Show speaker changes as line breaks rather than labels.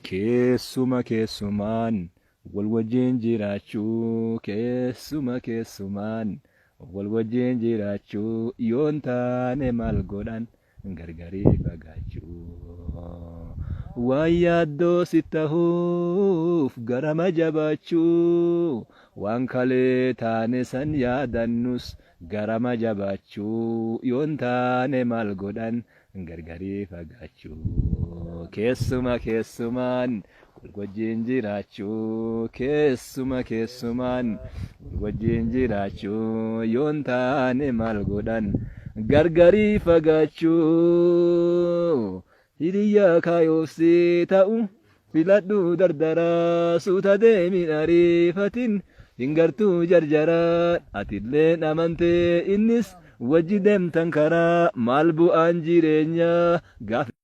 keessuma keessumaan wal wajjin jiraachuu keessumaan wal wajjin jiraachuu yoon taane maal godhan gargarii fagaachuu waan yaaddoo si tahuuf garama jabaachuu waan kalee taane san yaadannus garama jabaachuu yoon taane maal godhan gargarii fagaachuu keessumaan wal wajjin jiraachuu keessumaan wal wajjin jiraachuu yoon taane maal godhan gargarii fagaachuu hiriyaa kaayofsi ta'u filadhu dardaraa suuta deemin ariifatin hingartuu jarjaraan atilleen amantee innis wajji deemtan karaa maal bu'aan jireenyaa gaaf